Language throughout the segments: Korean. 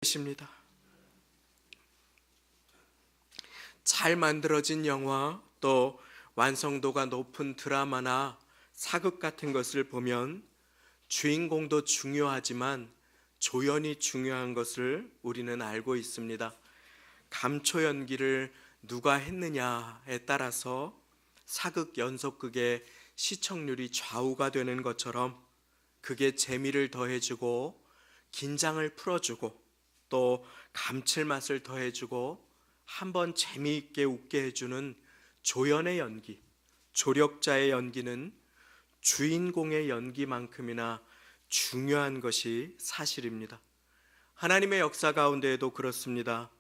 것입니다. 잘 만들어진 영화, 또 완성도가 높은 드라마나 사극 같은 것을 보면 주인공도 중요하지만 조연이 중요한 것을 우리는 알고 있습니다. 감초 연기를 누가 했느냐에 따라서 사극 연속극의 시청률이 좌우가 되는 것처럼 그게 재미를 더해주고 긴장을 풀어주고 또 감칠맛을 더해주고 한번 재미있게 웃게 해주는 조연의 연기, 조력자의 연기는 주인공의 연기만큼이나 중요한 것이 사실입니다. 하나님의 역사 가운데에도 그렇습니다.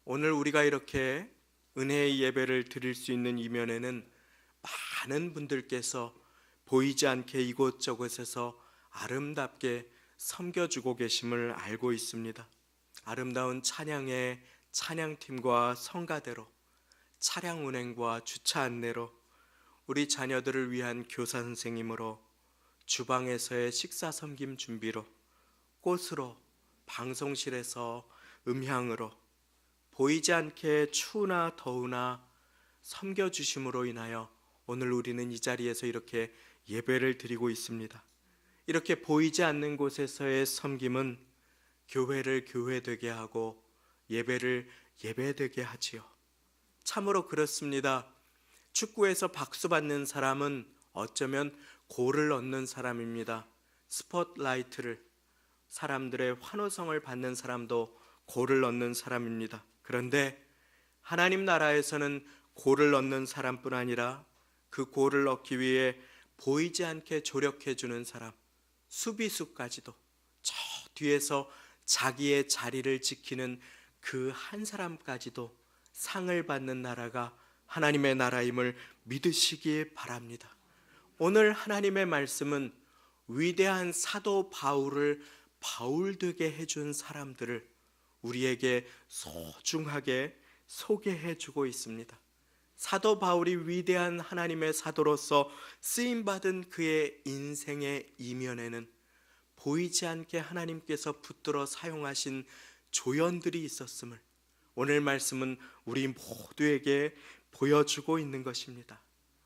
오늘 우리가 이렇게 은혜의 예배를 드릴 수 있는 이면에는 많은 분들께서 보이지 않게 이곳저곳에서 아름답게 섬겨주고 계심을 알고 있습니다. 아름다운 찬양의 찬양팀과 성가대로, 차량 운행과 주차 안내로, 우리 자녀들을 위한 교사 선생님으로, 주방에서의 식사 섬김 준비로, 꽃으로, 방송실에서 음향으로, 보이지 않게 추우나 더우나 섬겨주심으로 인하여 오늘 우리는 이 자리에서 이렇게 예배를 드리고 있습니다. 이렇게 보이지 않는 곳에서의 섬김은 교회를 교회되게 하고 예배를 예배되게 하지요. 참으로 그렇습니다. 축구에서 박수 받는 사람은 어쩌면 골을 얻는 사람입니다. 스포트라이트를, 사람들의 환호성을 받는 사람도 골을 얻는 사람입니다. 그런데 하나님 나라에서는 골을 얻는 사람뿐 아니라 그 골을 얻기 위해 보이지 않게 조력해 주는 사람, 수비수까지도, 저 뒤에서 자기의 자리를 지키는 그 한 사람까지도 상을 받는 나라가 하나님의 나라임을 믿으시기 바랍니다. 오늘 하나님의 말씀은 위대한 사도 바울을 바울되게 해준 사람들을 우리에게 소중하게 소개해 주고 있습니다. 사도 바울이 위대한 하나님의 사도로서 쓰임받은 그의 인생의 이면에는 보이지 않게 하나님께서 붙들어 사용하신 조연들이 있었음을 오늘 말씀은 우리 모두에게 보여주고 있는 것입니다.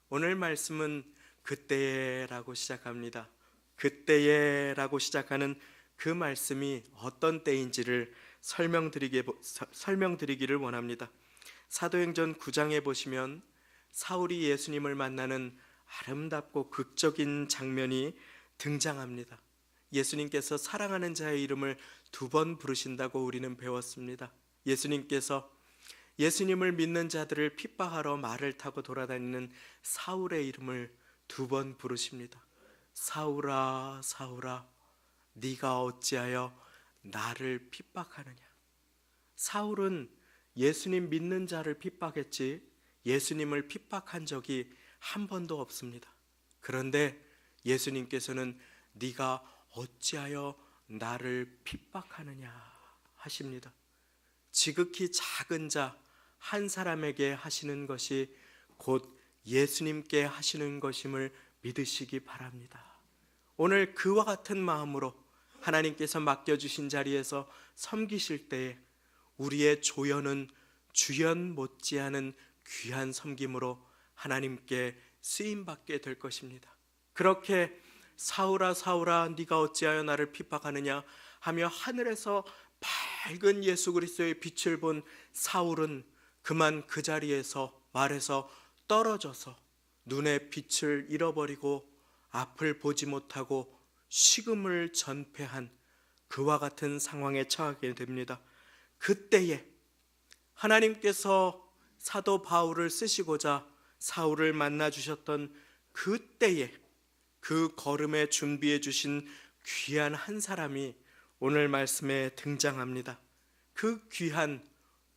오늘 말씀은 그때에라고 시작합니다. 그때에라고 시작하는 그 말씀이 어떤 때인지를 설명드리기를 원합니다. 사도행전 9장에 보시면 사울이 예수님을 만나는 아름답고 극적인 장면이 등장합니다. 예수님께서 사랑하는 자의 이름을 2번 부르신다고 우리는 배웠습니다. 예수님께서 예수님을 믿는 자들을 핍박하러 말을 타고 돌아다니는 사울의 이름을 2번 부르십니다. 사울아, 사울아, 네가 어찌하여 나를 핍박하느냐. 사울은 예수님 믿는 자를 핍박했지 예수님을 핍박한 적이 한 번도 없습니다. 그런데 예수님께서는 네가 어찌하여 나를 핍박하느냐 하십니다. 지극히 작은 자 한 사람에게 하시는 것이 곧 예수님께 하시는 것임을 믿으시기 바랍니다. 오늘 그와 같은 마음으로 하나님께서 맡겨주신 자리에서 섬기실 때에 우리의 조연은 주연 못지않은 귀한 섬김으로 하나님께 쓰임받게 될 것입니다. 그렇게 사울아 사울아 네가 어찌하여 나를 핍박하느냐 하며 하늘에서 밝은 예수 그리스도의 빛을 본 사울은 그만 그 자리에서 말해서 떨어져서 눈의 빛을 잃어버리고 앞을 보지 못하고 식음을 전폐한 그와 같은 상황에 처하게 됩니다. 그때에 하나님께서 사도 바울을 쓰시고자 사울을 만나 주셨던 그때에 그 걸음에 준비해 주신 귀한 한 사람이 오늘 말씀에 등장합니다. 그 귀한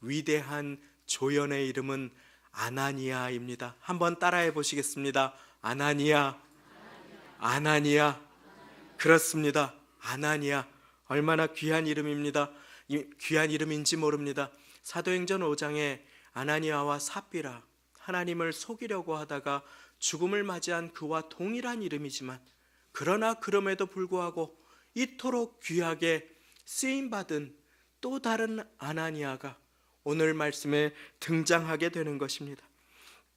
위대한 조연의 이름은 아나니아입니다. 한번 따라해 보시겠습니다. 아나니아, 아나니아. 그렇습니다. 아나니아. 얼마나 귀한 이름입니다. 귀한 이름인지 모릅니다. 사도행전 5장에 아나니아와 삽비라, 하나님을 속이려고 하다가 죽음을 맞이한 그와 동일한 이름이지만 그러나 그럼에도 불구하고 이토록 귀하게 쓰임받은 또 다른 아나니아가 오늘 말씀에 등장하게 되는 것입니다.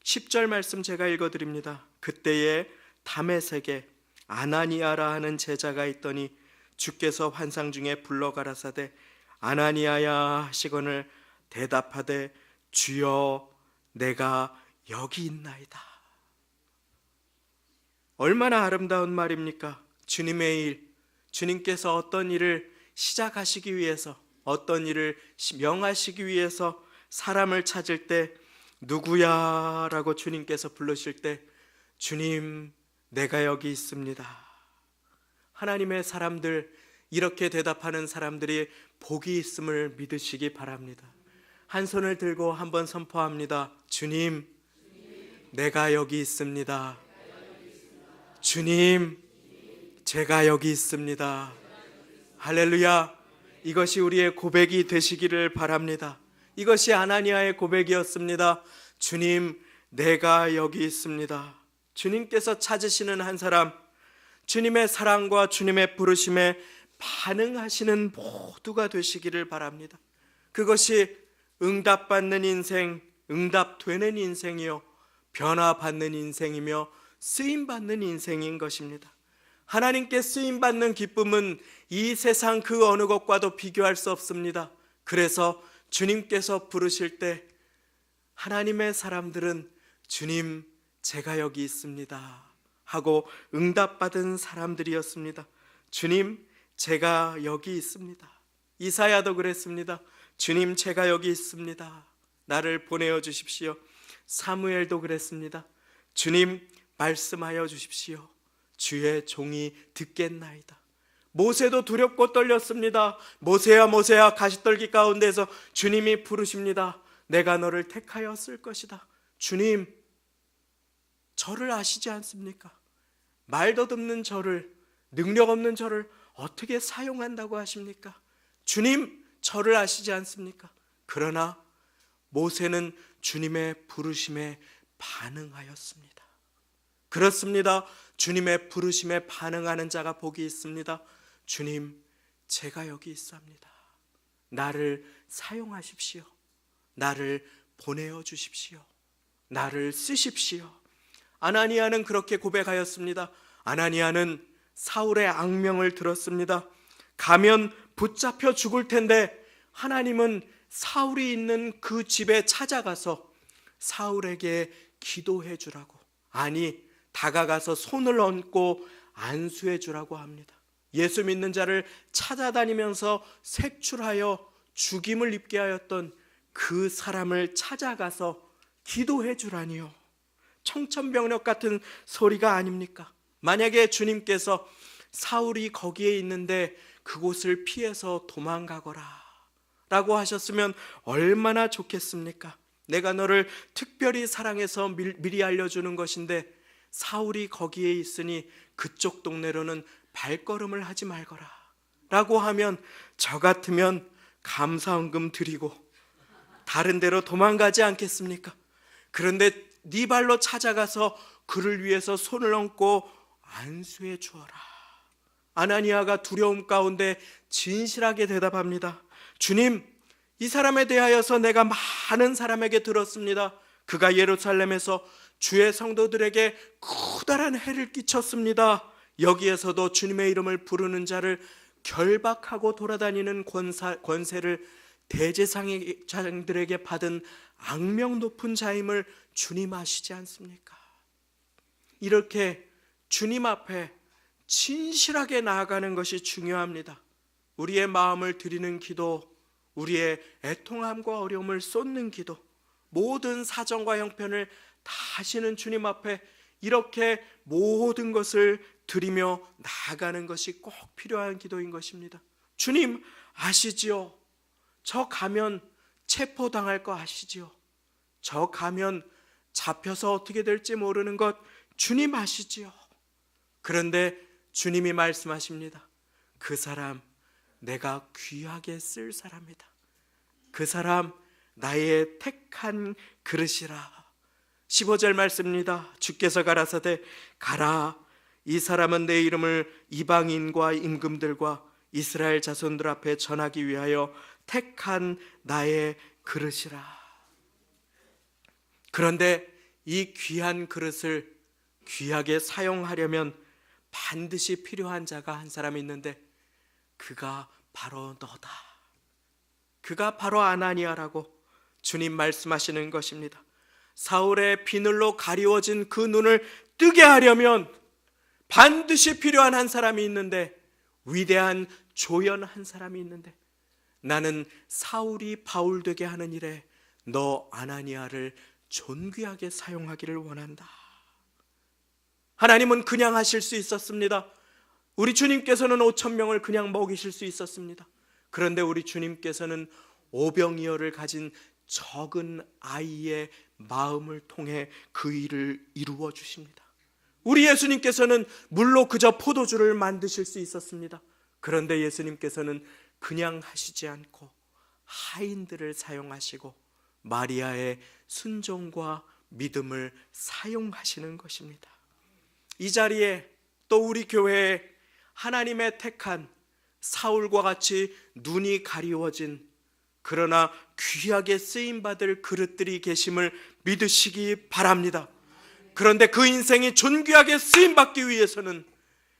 10절 말씀 제가 읽어드립니다. 그때에 다메섹에 아나니아라 하는 제자가 있더니 주께서 환상 중에 불러 가라사대 아나니아야 하시거늘 대답하되 주여 내가 여기 있나이다. 얼마나 아름다운 말입니까? 주님의 일, 주님께서 어떤 일을 시작하시기 위해서, 어떤 일을 명하시기 위해서 사람을 찾을 때 누구야? 라고 주님께서 부르실 때 주님 내가 여기 있습니다. 하나님의 사람들, 이렇게 대답하는 사람들이 복이 있음을 믿으시기 바랍니다. 한 손을 들고 한번 선포합니다. 주님 내가 여기 있습니다. 주님 제가 여기 있습니다. 할렐루야. 이것이 우리의 고백이 되시기를 바랍니다. 이것이 아나니아의 고백이었습니다. 주님 내가 여기 있습니다. 주님께서 찾으시는 한 사람, 주님의 사랑과 주님의 부르심에 반응하시는 모두가 되시기를 바랍니다. 그것이 응답받는 인생, 응답되는 인생이요 변화받는 인생이며 쓰임받는 인생인 것입니다. 하나님께 쓰임받는 기쁨은 이 세상 그 어느 것과도 비교할 수 없습니다. 그래서 주님께서 부르실 때 하나님의 사람들은 주님 제가 여기 있습니다 하고 응답받은 사람들이었습니다. 주님 제가 여기 있습니다. 이사야도 그랬습니다. 주님 제가 여기 있습니다. 나를 보내어 주십시오. 사무엘도 그랬습니다. 주님 말씀하여 주십시오. 주의 종이 듣겠나이다. 모세도 두렵고 떨렸습니다. 모세야 모세야 가시떨기 가운데서 주님이 부르십니다. 내가 너를 택하였을 것이다. 주님 저를 아시지 않습니까? 말도 듣는 저를, 능력 없는 저를 어떻게 사용한다고 하십니까? 주님 저를 아시지 않습니까? 그러나 모세는 주님의 부르심에 반응하였습니다. 그렇습니다. 주님의 부르심에 반응하는 자가 복이 있습니다. 주님 제가 여기 있습니다. 나를 사용하십시오. 나를 보내어 주십시오. 나를 쓰십시오. 아나니아는 그렇게 고백하였습니다. 아나니아는 사울의 악명을 들었습니다. 가면 붙잡혀 죽을 텐데 하나님은 사울이 있는 그 집에 찾아가서 사울에게 기도해 주라고, 아니 다가가서 손을 얹고 안수해 주라고 합니다. 예수 믿는 자를 찾아다니면서 색출하여 죽임을 입게 하였던 그 사람을 찾아가서 기도해 주라니요. 청천벽력 같은 소리가 아닙니까? 만약에 주님께서 사울이 거기에 있는데 그곳을 피해서 도망가거라 라고 하셨으면 얼마나 좋겠습니까? 내가 너를 특별히 사랑해서 미리 알려주는 것인데 사울이 거기에 있으니 그쪽 동네로는 발걸음을 하지 말거라 라고 하면 저 같으면 감사헌금 드리고 다른 데로 도망가지 않겠습니까? 그런데 네 발로 찾아가서 그를 위해서 손을 얹고 안수해 주어라. 아나니아가 두려움 가운데 진실하게 대답합니다. 주님, 이 사람에 대하여서 내가 많은 사람에게 들었습니다. 그가 예루살렘에서 주의 성도들에게 커다란 해를 끼쳤습니다. 여기에서도 주님의 이름을 부르는 자를 결박하고 돌아다니는 권세를 대제사장들에게 받은 악명 높은 자임을 주님 아시지 않습니까? 이렇게 주님 앞에 진실하게 나아가는 것이 중요합니다. 우리의 마음을 드리는 기도, 우리의 애통함과 어려움을 쏟는 기도, 모든 사정과 형편을 다 아시는 주님 앞에 이렇게 모든 것을 드리며 나아가는 것이 꼭 필요한 기도인 것입니다. 주님 아시지요? 저 가면 체포당할 거 아시지요? 저 가면 잡혀서 어떻게 될지 모르는 것 주님 아시지요? 그런데 주님이 말씀하십니다. 그 사람 내가 귀하게 쓸 사람이다. 그 사람 나의 택한 그릇이라. 15절 말씀입니다. 주께서 가라사대 가라, 이 사람은 내 이름을 이방인과 임금들과 이스라엘 자손들 앞에 전하기 위하여 택한 나의 그릇이라. 그런데 이 귀한 그릇을 귀하게 사용하려면 반드시 필요한 자가 한 사람 있는데 그가 바로 너다. 그가 바로 아나니아라고 주님 말씀하시는 것입니다. 사울의 비늘로 가리워진 그 눈을 뜨게 하려면 반드시 필요한 한 사람이 있는데, 위대한 조연 한 사람이 있는데, 나는 사울이 바울 되게 하는 일에 너 아나니아를 존귀하게 사용하기를 원한다. 하나님은 그냥 하실 수 있었습니다. 우리 주님께서는 5,000명을 그냥 먹이실 수 있었습니다. 그런데 우리 주님께서는 오병이어를 가진 적은 아이의 마음을 통해 그 일을 이루어 주십니다. 우리 예수님께서는 물로 그저 포도주를 만드실 수 있었습니다. 그런데 예수님께서는 그냥 하시지 않고 하인들을 사용하시고 마리아의 순종과 믿음을 사용하시는 것입니다. 이 자리에 또 우리 교회에 하나님의 택한 사울과 같이 눈이 가리워진 그러나 귀하게 쓰임받을 그릇들이 계심을 믿으시기 바랍니다. 그런데 그 인생이 존귀하게 쓰임받기 위해서는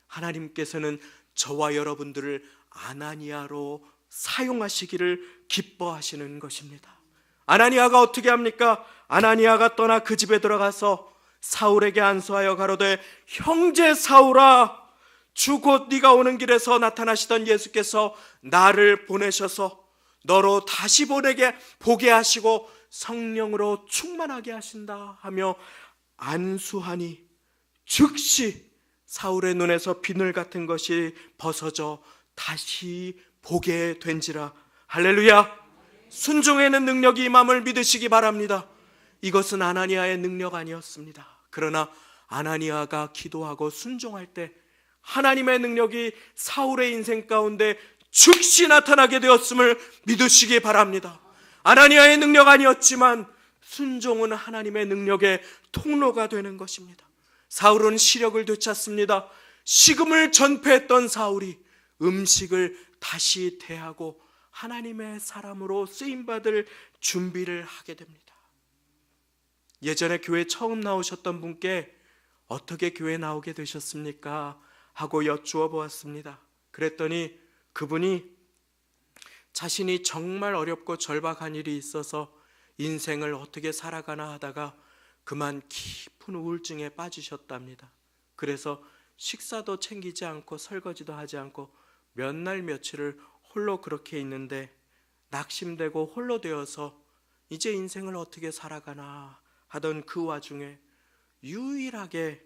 하나님께서는 저와 여러분들을 아나니아로 사용하시기를 기뻐하시는 것입니다. 아나니아가 어떻게 합니까? 아나니아가 떠나 그 집에 들어가서 사울에게 안수하여 가로되 형제 사울아, 주 곧 네가 오는 길에서 나타나시던 예수께서 나를 보내셔서 너로 다시 보게 하시고 성령으로 충만하게 하신다 하며 안수하니 즉시 사울의 눈에서 비늘 같은 것이 벗어져 다시 보게 된지라. 할렐루야. 순종에는 능력이 임함을 믿으시기 바랍니다. 이것은 아나니아의 능력 아니었습니다. 그러나 아나니아가 기도하고 순종할 때 하나님의 능력이 사울의 인생 가운데 즉시 나타나게 되었음을 믿으시기 바랍니다. 아나니아의 능력 아니었지만 순종은 하나님의 능력의 통로가 되는 것입니다. 사울은 시력을 되찾습니다. 식음을 전폐했던 사울이 음식을 다시 대하고 하나님의 사람으로 쓰임받을 준비를 하게 됩니다. 예전에 교회 처음 나오셨던 분께 어떻게 교회 나오게 되셨습니까? 하고 여쭈어 보았습니다. 그랬더니 그분이 자신이 정말 어렵고 절박한 일이 있어서 인생을 어떻게 살아가나 하다가 그만 깊은 우울증에 빠지셨답니다. 그래서 식사도 챙기지 않고 설거지도 하지 않고 몇 날 며칠을 홀로 그렇게 있는데 낙심되고 홀로 되어서 이제 인생을 어떻게 살아가나 하던 그 와중에 유일하게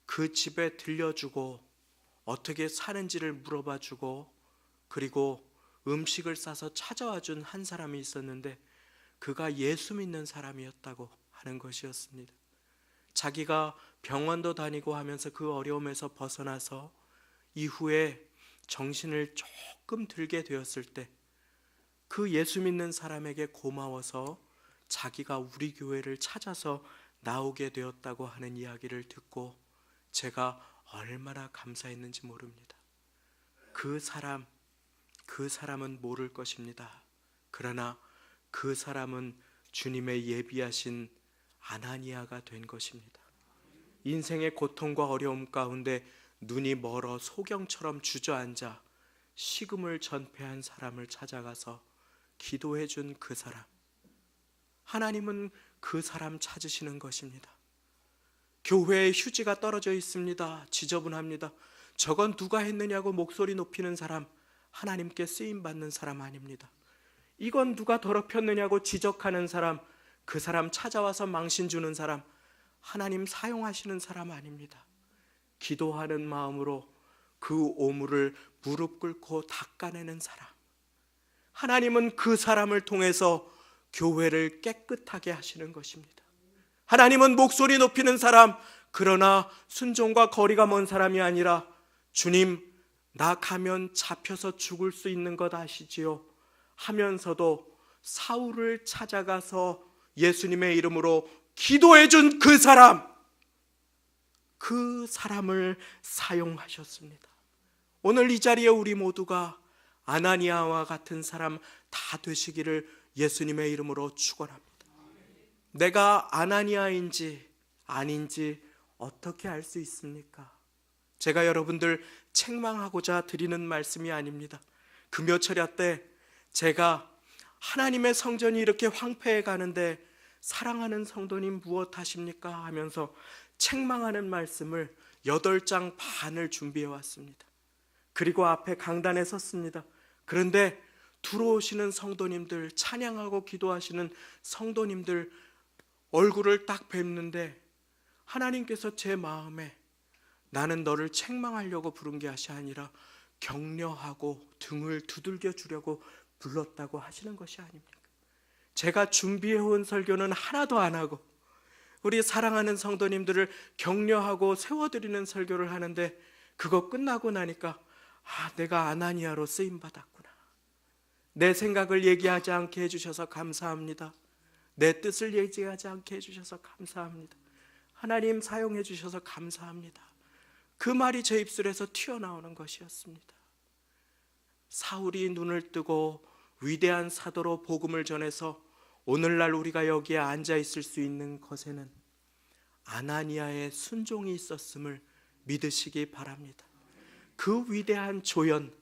그 집에 들려주고 어떻게 사는지를 물어봐주고 그리고 음식을 싸서 찾아와준 한 사람이 있었는데 그가 예수 믿는 사람이었다고 하는 것이었습니다. 자기가 병원도 다니고 하면서 그 어려움에서 벗어나서 이후에 정신을 조금 들게 되었을 때 그 예수 믿는 사람에게 고마워서 자기가 우리 교회를 찾아서 나오게 되었다고 하는 이야기를 듣고 제가 얼마나 감사했는지 모릅니다. 그 사람은 모를 것입니다. 그러나 그 사람은 주님의 예비하신 아나니아가 된 것입니다. 인생의 고통과 어려움 가운데 눈이 멀어 소경처럼 주저앉아 식음을 전폐한 사람을 찾아가서 기도해 준 그 사람, 하나님은 그 사람 찾으시는 것입니다. 교회에 휴지가 떨어져 있습니다. 지저분합니다. 저건 누가 했느냐고 목소리 높이는 사람, 하나님께 쓰임받는 사람 아닙니다. 이건 누가 더럽혔느냐고 지적하는 사람, 그 사람 찾아와서 망신 주는 사람, 하나님 사용하시는 사람 아닙니다. 기도하는 마음으로 그 오물을 무릎 꿇고 닦아내는 사람, 하나님은 그 사람을 통해서 교회를 깨끗하게 하시는 것입니다. 하나님은 목소리 높이는 사람, 그러나 순종과 거리가 먼 사람이 아니라 주님, 나 가면 잡혀서 죽을 수 있는 것 아시지요? 하면서도 사울을 찾아가서 예수님의 이름으로 기도해 준 그 사람을 사용하셨습니다. 오늘 이 자리에 우리 모두가 아나니아와 같은 사람 다 되시기를 예수님의 이름으로 축원합니다. 내가 아나니아인지 아닌지 어떻게 알 수 있습니까? 제가 여러분들 책망하고자 드리는 말씀이 아닙니다. 금요철야 때 제가 하나님의 성전이 이렇게 황폐해 가는데 사랑하는 성도님 무엇 하십니까? 하면서 책망하는 말씀을 8장 반을 준비해 왔습니다. 그리고 앞에 강단에 섰습니다. 그런데 들어오시는 성도님들, 찬양하고 기도하시는 성도님들 얼굴을 딱 뵙는데 하나님께서 제 마음에 나는 너를 책망하려고 부른 것이 아니라 격려하고 등을 두들겨 주려고 불렀다고 하시는 것이 아닙니까? 제가 준비해온 설교는 하나도 안 하고 우리 사랑하는 성도님들을 격려하고 세워드리는 설교를 하는데 그거 끝나고 나니까 내가 아나니아로 쓰임받았구나. 내 생각을 얘기하지 않게 해주셔서 감사합니다. 내 뜻을 얘기하지 않게 해주셔서 감사합니다. 하나님 사용해 주셔서 감사합니다. 그 말이 제 입술에서 튀어나오는 것이었습니다. 사울이 눈을 뜨고 위대한 사도로 복음을 전해서 오늘날 우리가 여기에 앉아 있을 수 있는 것에는 아나니아의 순종이 있었음을 믿으시기 바랍니다. 그 위대한 조연,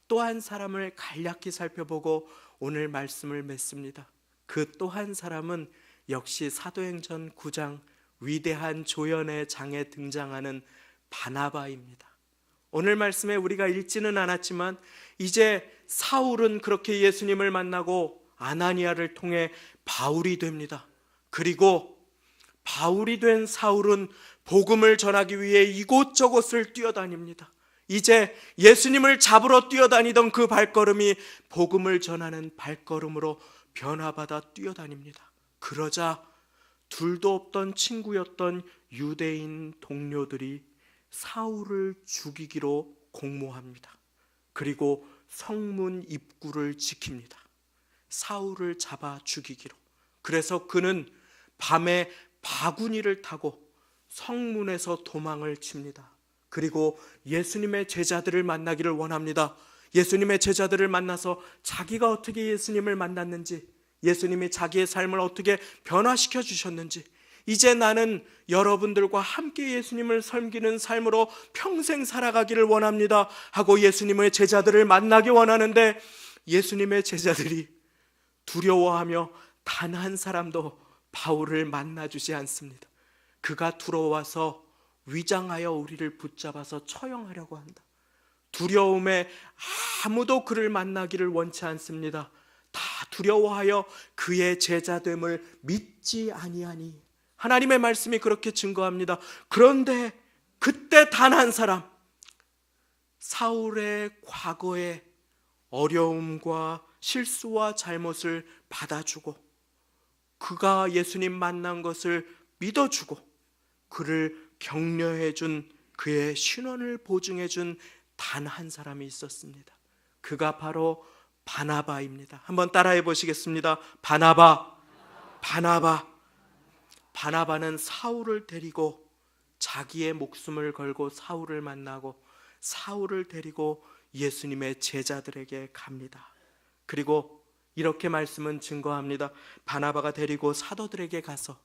또 한 사람을 간략히 살펴보고 오늘 말씀을 맺습니다. 그 또 한 사람은 역시 사도행전 9장 위대한 조연의 장에 등장하는 바나바입니다. 오늘 말씀에 우리가 읽지는 않았지만 이제 사울은 그렇게 예수님을 만나고 아나니아를 통해 바울이 됩니다. 그리고 바울이 된 사울은 복음을 전하기 위해 이곳저곳을 뛰어다닙니다. 이제 예수님을 잡으러 뛰어다니던 그 발걸음이 복음을 전하는 발걸음으로 변화받아 뛰어다닙니다. 그러자 둘도 없던 친구였던 유대인 동료들이 사울을 죽이기로 공모합니다. 그리고 성문 입구를 지킵니다. 사울을 잡아 죽이기로. 그래서 그는 밤에 바구니를 타고 성문에서 도망을 칩니다. 그리고 예수님의 제자들을 만나기를 원합니다. 예수님의 제자들을 만나서 자기가 어떻게 예수님을 만났는지, 예수님이 자기의 삶을 어떻게 변화시켜 주셨는지, 이제 나는 여러분들과 함께 예수님을 섬기는 삶으로 평생 살아가기를 원합니다 하고 예수님의 제자들을 만나기 원하는데 예수님의 제자들이 두려워하며 단 한 사람도 바울을 만나주지 않습니다. 그가 들어와서 위장하여 우리를 붙잡아서 처형하려고 한다. 두려움에 아무도 그를 만나기를 원치 않습니다. 다 두려워하여 그의 제자됨을 믿지 아니하니. 하나님의 말씀이 그렇게 증거합니다. 그런데 그때 단 한 사람, 사울의 과거의 어려움과 실수와 잘못을 받아주고 그가 예수님 만난 것을 믿어주고 그를 격려해준, 그의 신원을 보증해준 단 한 사람이 있었습니다. 그가 바로 바나바입니다. 한번 따라해 보시겠습니다. 바나바. 바나바는 사울을 데리고 자기의 목숨을 걸고 사울을 만나고 사울을 데리고 예수님의 제자들에게 갑니다. 그리고 이렇게 말씀은 증거합니다. 바나바가 데리고 사도들에게 가서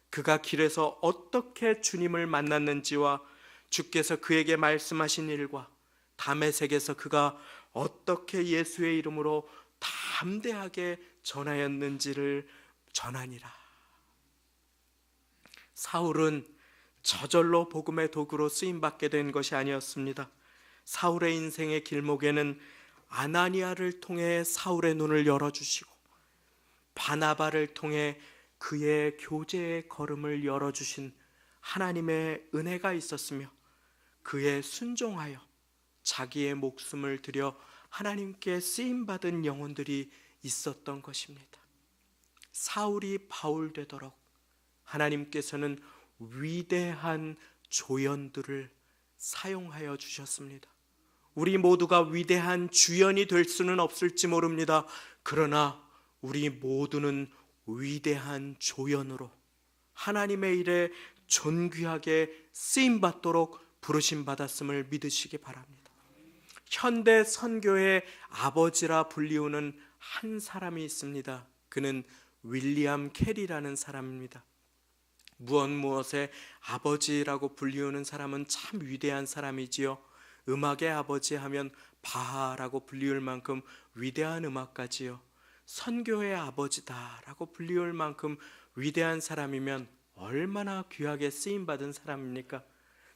그가 길에서 어떻게 주님을 만났는지와 주께서 그에게 말씀하신 일과 다메섹에서 그가 어떻게 예수의 이름으로 담대하게 전하였는지를 전하니라. 사울은 저절로 복음의 도구로 쓰임받게 된 것이 아니었습니다. 사울의 인생의 길목에는 아나니아를 통해 사울의 눈을 열어주시고 바나바를 통해 그의 교제의 걸음을 열어주신 하나님의 은혜가 있었으며 그의 순종하여 자기의 목숨을 들여 하나님께 쓰임받은 영혼들이 있었던 것입니다. 사울이 바울 되도록 하나님께서는 위대한 조연들을 사용하여 주셨습니다. 우리 모두가 위대한 주연이 될 수는 없을지 모릅니다. 그러나 우리 모두는 위대한 조연으로 하나님의 일에 존귀하게 쓰임받도록 부르심받았음을 믿으시기 바랍니다. 현대 선교의 아버지라 불리우는 한 사람이 있습니다. 그는 윌리엄 캐리라는 사람입니다. 무엇의 아버지라고 불리우는 사람은 참 위대한 사람이지요. 음악의 아버지 하면 바하라고 불리울 만큼 위대한 음악가지요. 선교의 아버지다라고 불리울 만큼 위대한 사람이면 얼마나 귀하게 쓰임받은 사람입니까?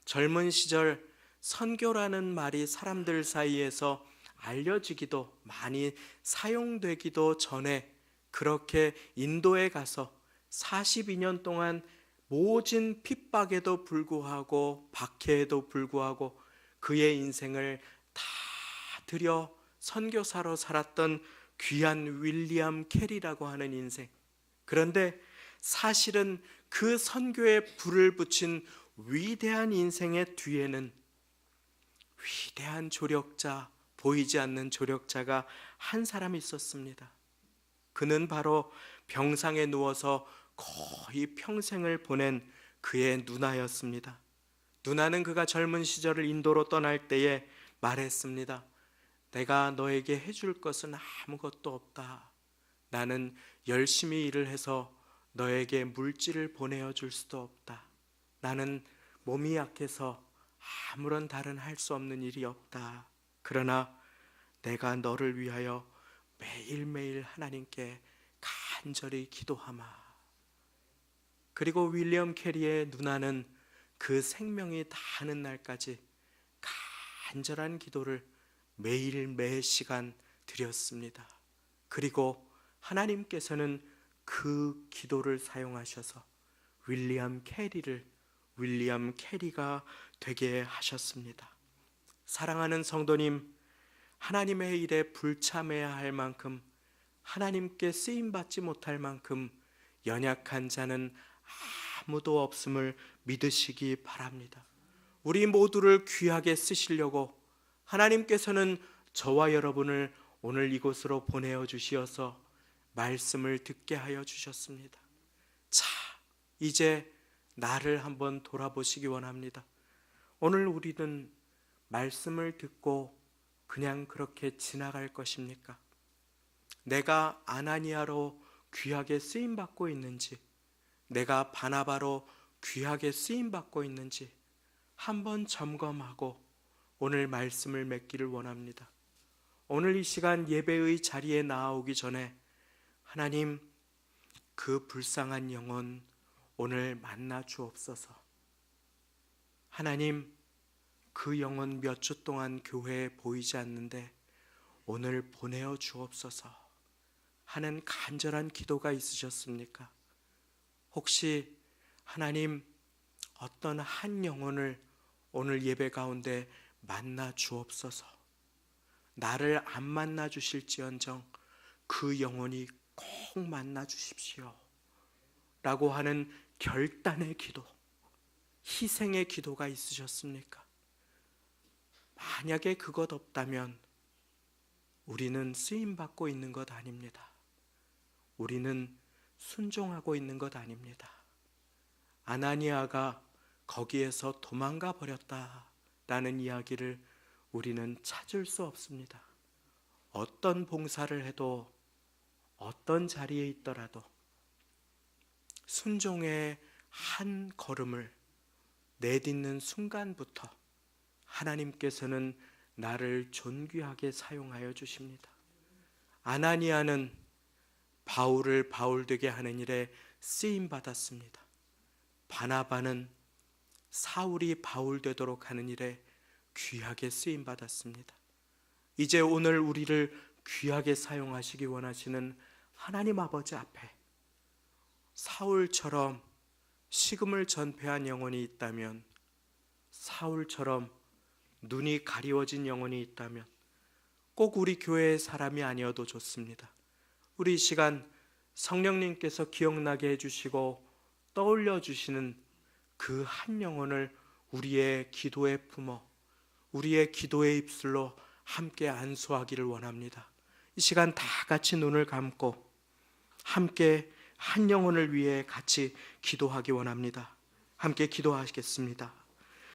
젊은 시절 선교라는 말이 사람들 사이에서 알려지기도 많이 사용되기도 전에 그렇게 인도에 가서 42년 동안 모진 핍박에도 불구하고 박해에도 불구하고 그의 인생을 다 들여 선교사로 살았던 귀한 윌리엄 캐리라고 하는 인생. 그런데 사실은 그 선교에 불을 붙인 위대한 인생의 뒤에는 위대한 조력자, 보이지 않는 조력자가 한 사람 있었습니다. 그는 바로 병상에 누워서 거의 평생을 보낸 그의 누나였습니다. 누나는 그가 젊은 시절을 인도로 떠날 때에 말했습니다. 내가 너에게 해줄 것은 아무것도 없다. 나는 열심히 일을 해서 너에게 물질을 보내어 줄 수도 없다. 나는 몸이 약해서 아무런 다른 할 수 없는 일이 없다. 그러나 내가 너를 위하여 매일매일 하나님께 간절히 기도하마. 그리고 윌리엄 캐리의 누나는 그 생명이 다하는 날까지 간절한 기도를 매일 매 시간 드렸습니다. 그리고 하나님께서는 그 기도를 사용하셔서 윌리엄 캐리가 되게 하셨습니다. 사랑하는 성도님, 하나님의 일에 불참해야 할 만큼, 하나님께 쓰임받지 못할 만큼 연약한 자는 아무도 없음을 믿으시기 바랍니다. 우리 모두를 귀하게 쓰시려고 하나님께서는 저와 여러분을 오늘 이곳으로 보내어 주시어서 말씀을 듣게 하여 주셨습니다. 자, 이제 나를 한번 돌아보시기 원합니다. 오늘 우리는 말씀을 듣고 그냥 그렇게 지나갈 것입니까? 내가 아나니아로 귀하게 쓰임받고 있는지, 내가 바나바로 귀하게 쓰임받고 있는지 한번 점검하고 오늘 말씀을 맺기를 원합니다. 오늘 이 시간 예배의 자리에 나아오기 전에 하나님, 그 불쌍한 영혼 오늘 만나 주옵소서. 하나님, 그 영혼 몇 주 동안 교회에 보이지 않는데 오늘 보내어 주옵소서 하는 간절한 기도가 있으셨습니까? 혹시 하나님, 어떤 한 영혼을 오늘 예배 가운데 만나 주옵소서. 나를 안 만나 주실지언정 그 영혼이 꼭 만나 주십시오 라고 하는 결단의 기도, 희생의 기도가 있으셨습니까? 만약에 그것 없다면 우리는 쓰임받고 있는 것 아닙니다. 우리는 순종하고 있는 것 아닙니다. 아나니아가 거기에서 도망가 버렸다라는 이야기를 우리는 찾을 수 없습니다. 어떤 봉사를 해도, 어떤 자리에 있더라도 순종의 한 걸음을 내딛는 순간부터 하나님께서는 나를 존귀하게 사용하여 주십니다. 아나니아는 바울을 바울되게 하는 일에 쓰임 받았습니다. 바나바는 사울이 바울 되도록 하는 일에 귀하게 쓰임 받았습니다. 이제 오늘 우리를 귀하게 사용하시기 원하시는 하나님 아버지 앞에 사울처럼 식음을 전폐한 영혼이 있다면, 사울처럼 눈이 가리워진 영혼이 있다면 꼭 우리 교회의 사람이 아니어도 좋습니다. 우리 이 시간 성령님께서 기억나게 해주시고 떠올려 주시는 그 한 영혼을 우리의 기도에 품어 우리의 기도의 입술로 함께 안수하기를 원합니다. 이 시간 다 같이 눈을 감고 함께 한 영혼을 위해 같이 기도하기 원합니다. 함께 기도하시겠습니다.